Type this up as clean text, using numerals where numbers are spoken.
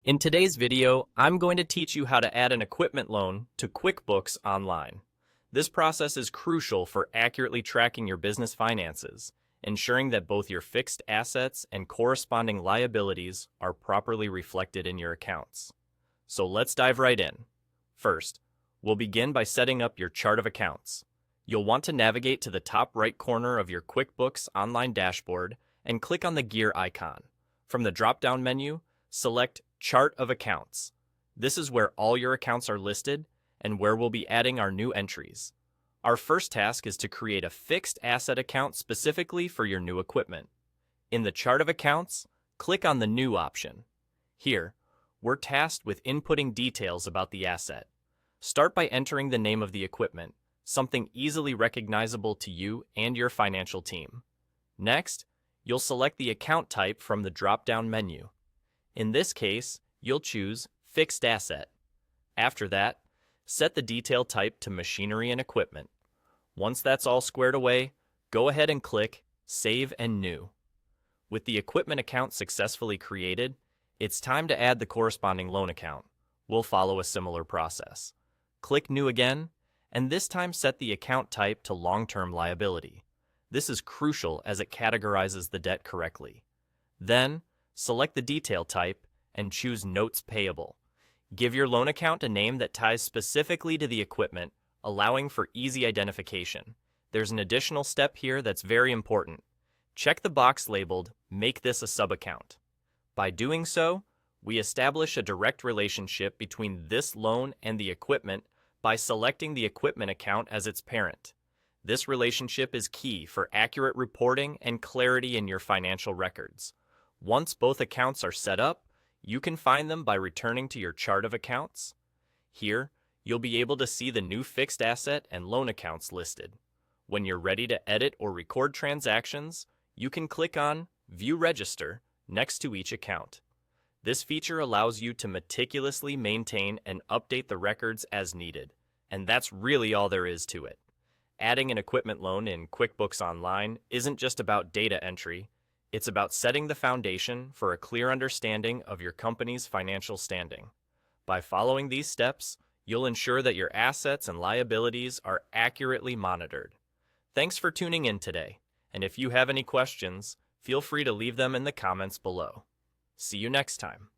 In today's video, I'm going to teach you how to add an equipment loan to QuickBooks Online. This process is crucial for accurately tracking your business finances, ensuring that both your fixed assets and corresponding liabilities are properly reflected in your accounts. So let's dive right in. First, we'll begin by setting up your chart of accounts. You'll want to navigate to the top right corner of your QuickBooks Online dashboard and click on the gear icon. From the drop-down menu, select Chart of Accounts. This is where all your accounts are listed and where we'll be adding our new entries. Our first task is to create a fixed asset account specifically for your new equipment. In the Chart of Accounts, click on the New option. Here, we're tasked with inputting details about the asset. Start by entering the name of the equipment, something easily recognizable to you and your financial team. Next, you'll select the account type from the drop-down menu. In this case, you'll choose Fixed Asset. After that, set the detail type to Machinery and Equipment. Once that's all squared away, go ahead and click Save and New. With the equipment account successfully created, it's time to add the corresponding loan account. We'll follow a similar process. Click New again, and this time set the account type to Long-Term Liability. This is crucial as it categorizes the debt correctly. Then, select the detail type and choose Notes Payable. Give your loan account a name that ties specifically to the equipment, allowing for easy identification. There's an additional step here that's very important. Check the box labeled Make this a sub-account. By doing so, we establish a direct relationship between this loan and the equipment by selecting the equipment account as its parent. This relationship is key for accurate reporting and clarity in your financial records. Once both accounts are set up, you can find them by returning to your chart of accounts. Here, you'll be able to see the new fixed asset and loan accounts listed. When you're ready to edit or record transactions, you can click on View Register next to each account. This feature allows you to meticulously maintain and update the records as needed, and that's really all there is to it. Adding an equipment loan in QuickBooks Online isn't just about data entry. It's about setting the foundation for a clear understanding of your company's financial standing. By following these steps, you'll ensure that your assets and liabilities are accurately monitored. Thanks for tuning in today, and if you have any questions, feel free to leave them in the comments below. See you next time.